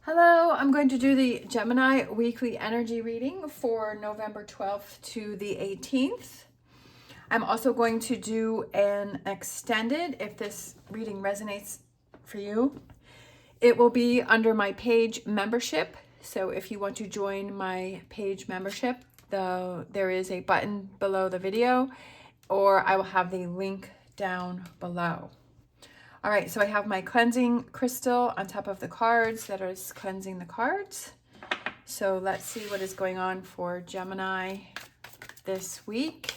Hello, I'm going to do the Gemini weekly energy reading for November 12th to the 18th. I'm also going to do an extended if this reading resonates for you. It will be under my page membership. So if you want to join my page membership, there is a button below the video, or I will have the link down below. All right, so I have my cleansing crystal on top of the cards that is cleansing the cards. So let's see what is going on for Gemini this week,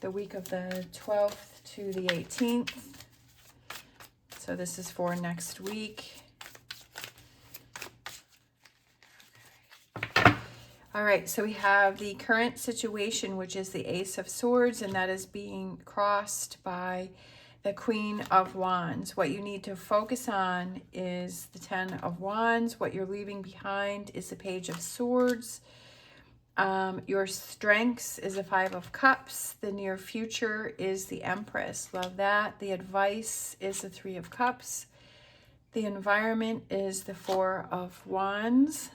the week of the 12th to the 18th. So this is for next week. All right, so we have the current situation, which is the Ace of Swords, and that is being crossed by the Queen of Wands. What you need to focus on is the Ten of Wands. What you're leaving behind is the Page of Swords. Your strengths is the Five of Cups. The near future is the Empress. Love that. The advice is the Three of Cups. The environment is the Four of Wands.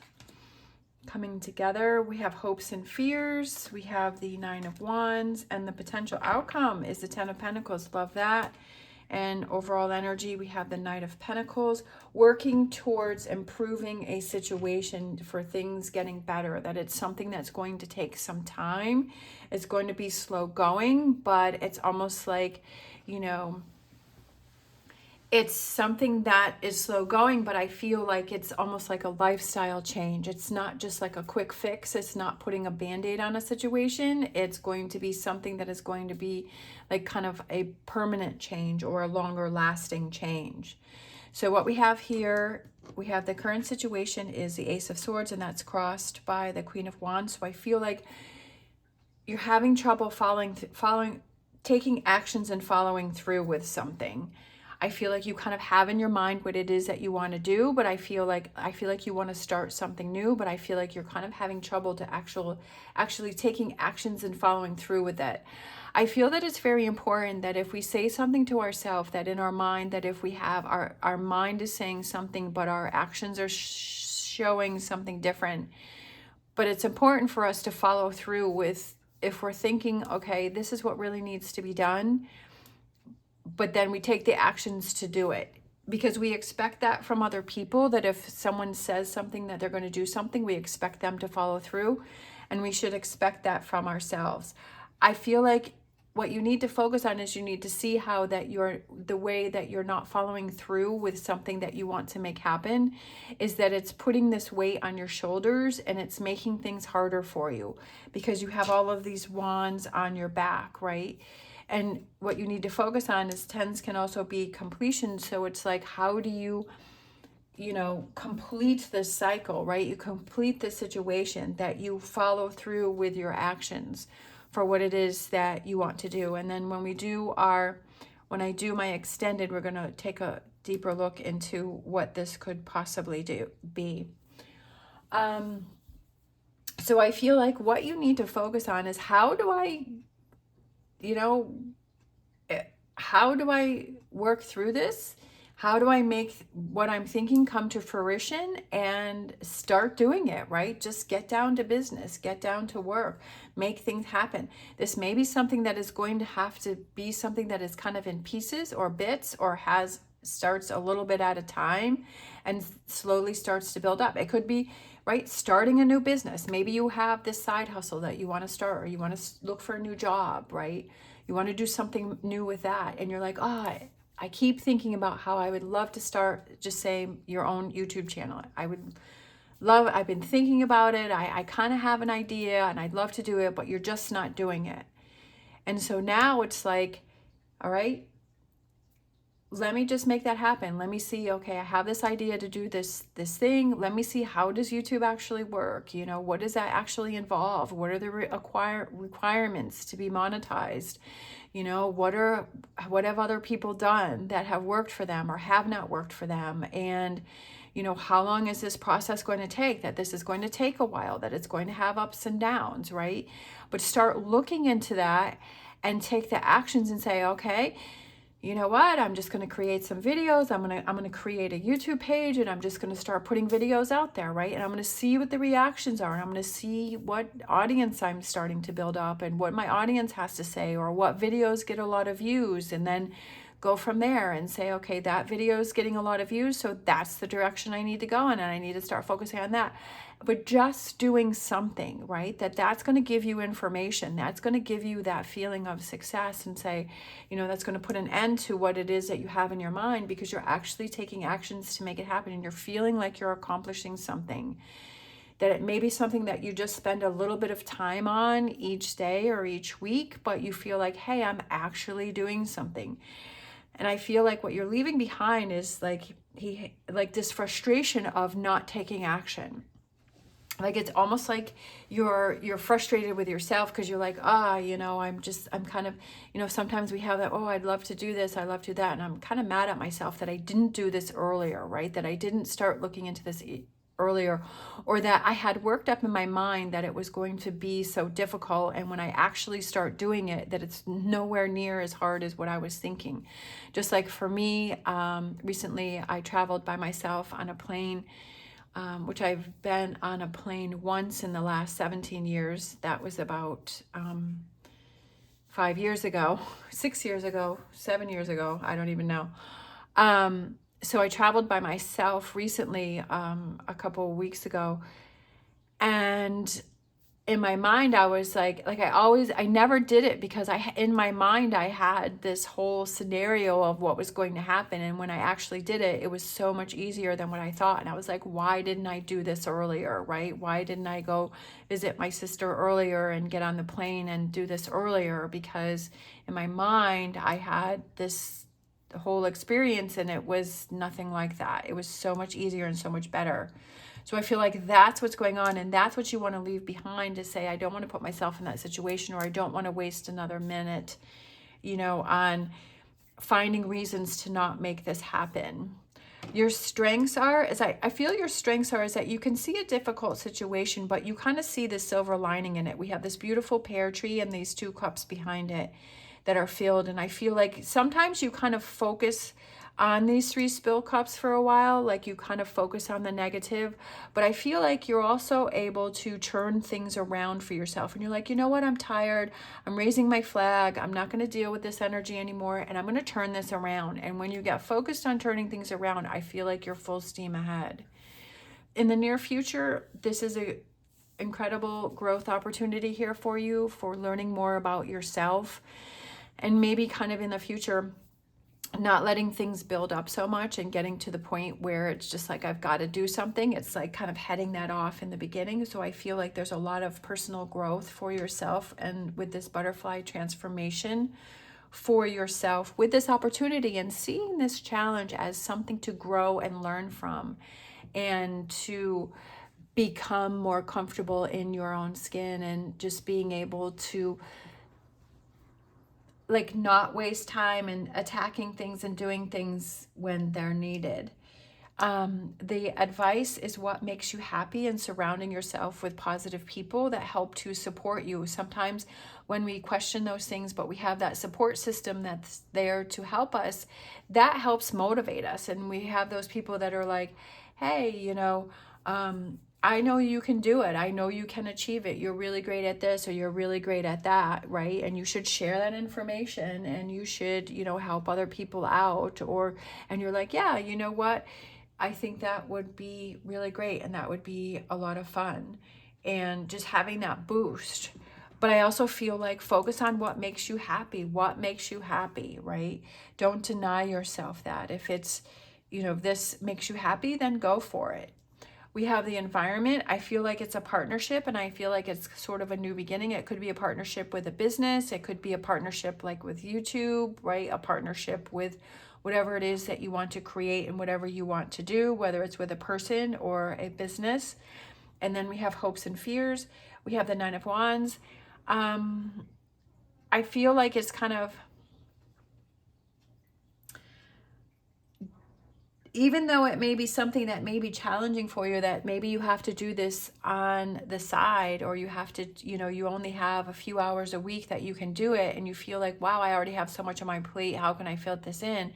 Coming together, we have hopes and fears. We have the Nine of Wands, and the potential outcome is the Ten of Pentacles. Love that. And overall energy, we have the Knight of Pentacles, working towards improving a situation for things getting better, that it's something that's going to take some time. It's going to be slow going, but it's almost like, you know, it's something that is slow going, but I feel like it's almost like a lifestyle change. It's not just like a quick fix. It's not putting a Band-Aid on a situation. It's going to be something that is going to be like kind of a permanent change or a longer lasting change. So what we have here, we have the current situation is the Ace of Swords, and that's crossed by the Queen of Wands. So I feel like you're having trouble taking actions and following through with something. I feel like you kind of have in your mind what it is that you want to do, but I feel like you want to start something new, but I feel like you're kind of having trouble to actually taking actions and following through with it. I feel that it's very important that if we say something to ourselves, that in our mind, that if we have our mind is saying something, but our actions are showing something different. But it's important for us to follow through with, if we're thinking, okay, this is what really needs to be done, but then we take the actions to do it, because we expect that from other people, that if someone says something that they're going to do something, we expect them to follow through, and we should expect that from ourselves. I feel like what you need to focus on is you need to see how that the way that you're not following through with something that you want to make happen is that it's putting this weight on your shoulders, and it's making things harder for you because you have all of these wands on your back, right? And what you need to focus on is tens can also be completion. So it's like, how do you complete this cycle, right? You complete the situation, that you follow through with your actions for what it is that you want to do. And then when I do my extended, we're going to take a deeper look into what this could possibly be. So I feel like what you need to focus on is how do I work through this? How do I make what I'm thinking come to fruition and start doing it, right? Just get down to business, get down to work, make things happen. This may be something that is going to have to be something that is kind of in pieces or bits, or starts a little bit at a time and slowly starts to build up. It could be, right, starting a new business. Maybe you have this side hustle that you want to start, or you want to look for a new job, right? You want to do something new with that. And you're like, oh, I keep thinking about how I would love to start, just say, your own YouTube channel. I've been thinking about it. I kind of have an idea and I'd love to do it, but you're just not doing it. And so now it's like, all right, let me just make that happen. Let me see, okay, I have this idea to do this thing. Let me see, how does YouTube actually work? What does that actually involve? What are the requirements to be monetized? What have other people done that have worked for them or have not worked for them? And, how long is this process going to take? That this is going to take a while, that it's going to have ups and downs, right? But start looking into that and take the actions and say, okay, you know what, I'm just going to create some videos. I'm going to create a YouTube page, and I'm just going to start putting videos out there, right? And I'm going to see what the reactions are, and I'm going to see what audience I'm starting to build up and what my audience has to say, or what videos get a lot of views, and then go from there and say, okay, that video is getting a lot of views, so that's the direction I need to go in, and I need to start focusing on that. But just doing something, right? That's going to give you information. That's going to give you that feeling of success, and say, you know, that's going to put an end to what it is that you have in your mind, because you're actually taking actions to make it happen, and you're feeling like you're accomplishing something. That it may be something that you just spend a little bit of time on each day or each week, but you feel like, hey, I'm actually doing something. And I feel like what you're leaving behind is like this frustration of not taking action. Like it's almost like you're frustrated with yourself, because you're like, you know, I'm kind of, you know, sometimes we have that, oh, I'd love to do this, I love to do that, and I'm kind of mad at myself that I didn't do this earlier, right? That I didn't start looking into this earlier, or that I had worked up in my mind that it was going to be so difficult, and when I actually start doing it, that it's nowhere near as hard as what I was thinking. Just like for me, recently I traveled by myself on a plane, which I've been on a plane once in the last 17 years. That was about 5 years ago, 6 years ago, 7 years ago, I don't even know. So I traveled by myself recently, a couple of weeks ago, and in my mind, I was like I never did it, because in my mind, I had this whole scenario of what was going to happen. And when I actually did it, it was so much easier than what I thought. And I was like, why didn't I do this earlier, right? Why didn't I go visit my sister earlier and get on the plane and do this earlier? Because in my mind, I had this whole experience, and it was nothing like that. It was so much easier and so much better. So I feel like that's what's going on, and that's what you want to leave behind, to say, I don't want to put myself in that situation, or I don't want to waste another minute, you know, on finding reasons to not make this happen. Your strengths are, I feel your strengths are, is that you can see a difficult situation, but you kind of see the silver lining in it. We have this beautiful pear tree and these 2 cups behind it that are filled. And I feel like sometimes you kind of focus on these 3 spill cups for a while, like you kind of focus on the negative, but I feel like you're also able to turn things around for yourself. And you're like, you know what, I'm tired, I'm raising my flag, I'm not going to deal with this energy anymore, and I'm going to turn this around. And when you get focused on turning things around, I feel like you're full steam ahead. In the near future, this is a incredible growth opportunity here for you, for learning more about yourself, and maybe kind of in the future, not letting things build up so much and getting to the point where it's just like, I've got to do something. It's like kind of heading that off in the beginning. So I feel like there's a lot of personal growth for yourself, and with this butterfly transformation for yourself, with this opportunity, and seeing this challenge as something to grow and learn from, and to become more comfortable in your own skin, and just being able to like not waste time and attacking things and doing things when they're needed. The advice is what makes you happy, and surrounding yourself with positive people that help to support you. Sometimes when we question those things, but we have that support system that's there to help us, that helps motivate us. And we have those people that are like, hey, you know, I know you can do it. I know you can achieve it. You're really great at this, or you're really great at that, right? And you should share that information, and you should, you know, help other people out. And you're like, yeah, you know what? I think that would be really great, and that would be a lot of fun, and just having that boost. But I also feel like focus on what makes you happy. What makes you happy, right? Don't deny yourself that. If it's, you know, this makes you happy, then go for it. We have the environment. I feel like it's a partnership, and I feel like it's sort of a new beginning. It could be a partnership with a business. It could be a partnership like with YouTube, right? A partnership with whatever it is that you want to create and whatever you want to do, whether it's with a person or a business. And then we have hopes and fears. We have the 9 of Wands. I feel like it's kind of even though it may be something that may be challenging for you, that maybe you have to do this on the side, or you have to, you only have a few hours a week that you can do it, and you feel like, wow, I already have so much on my plate, how can I fit this in?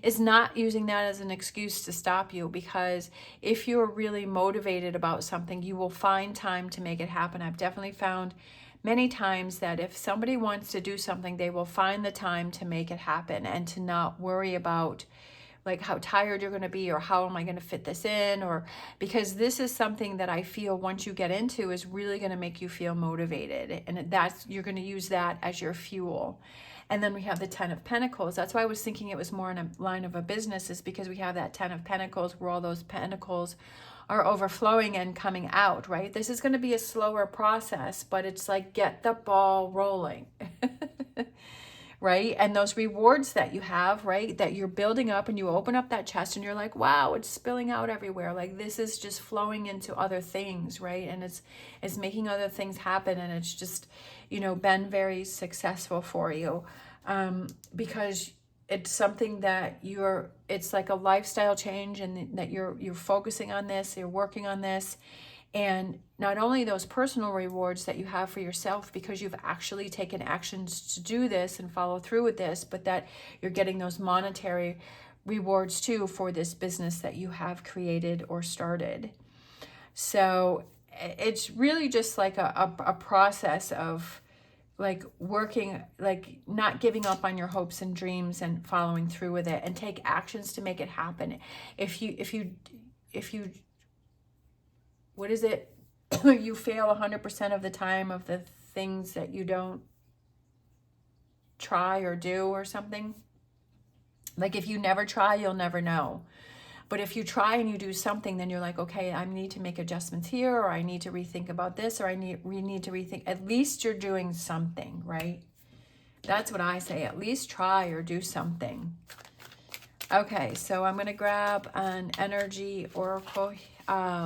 Is not using that as an excuse to stop you, because if you're really motivated about something, you will find time to make it happen. I've definitely found many times that if somebody wants to do something, they will find the time to make it happen, and to not worry about like how tired you're going to be, or how am I going to fit this in, or because this is something that I feel once you get into is really going to make you feel motivated, and that's, you're going to use that as your fuel. And then we have the 10 of Pentacles. That's why I was thinking it was more in a line of a business, is because we have that 10 of Pentacles where all those pentacles are overflowing and coming out, right? This is going to be a slower process, but it's like, get the ball rolling. Right? And those rewards that you have, right, that you're building up, and you open up that chest and you're like, wow, it's spilling out everywhere. Like this is just flowing into other things, right? And it's making other things happen, and it's just, been very successful for you, because it's something that it's like a lifestyle change, and that you're focusing on this, you're working on this. And not only those personal rewards that you have for yourself because you've actually taken actions to do this and follow through with this, but that you're getting those monetary rewards too for this business that you have created or started. So it's really just like a process of like working, like not giving up on your hopes and dreams, and following through with it, and take actions to make it happen. If you what is it? You fail 100% of the time of the things that you don't try or do or something. Like if you never try, you'll never know. But if you try and you do something, then you're like, okay, I need to make adjustments here, or I need to rethink about this, or we need to rethink. At least you're doing something, right? That's what I say. At least try or do something. Okay, so I'm going to grab an energy oracle,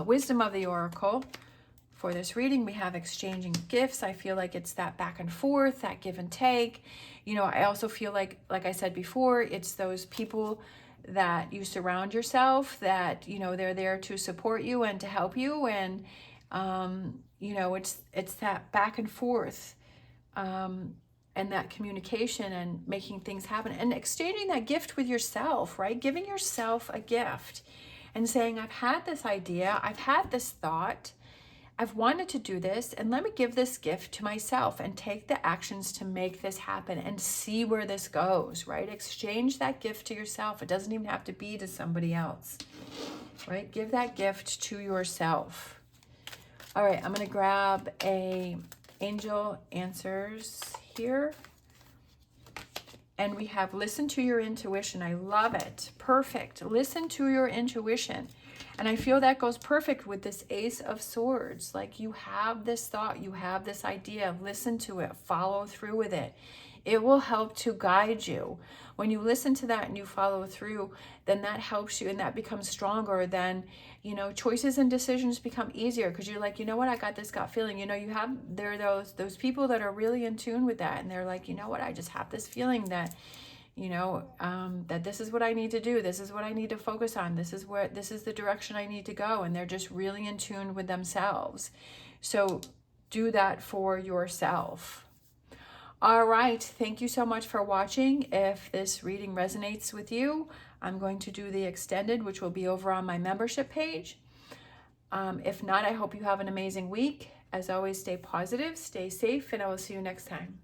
wisdom of the oracle. For this reading, we have exchanging gifts. I feel like it's that back and forth, that give and take. I also feel like I said before, it's those people that you surround yourself, that, they're there to support you and to help you. And, it's that back and forth, and that communication, and making things happen, and exchanging that gift with yourself, right? Giving yourself a gift and saying, I've had this idea, I've had this thought, I've wanted to do this, and let me give this gift to myself and take the actions to make this happen and see where this goes, right? Exchange that gift to yourself. It doesn't even have to be to somebody else, right? Give that gift to yourself. All right, I'm going to grab a angel answers here. And we have listen to your intuition. I love it. Perfect. Listen to your intuition. And I feel that goes perfect with this Ace of Swords. Like you have this thought, you have this idea, listen to it, follow through with it. It will help to guide you. When you listen to that and you follow through, then that helps you, and that becomes stronger. Then, choices and decisions become easier, because you're like, what, I got this gut feeling. There are those people that are really in tune with that, and they're like, what, I just have this feeling that, that this is what I need to do. This is what I need to focus on. This is the direction I need to go. And they're just really in tune with themselves. So do that for yourself. All right. Thank you so much for watching. If this reading resonates with you, I'm going to do the extended, which will be over on my membership page. If not, I hope you have an amazing week. As always, stay positive, stay safe, and I will see you next time.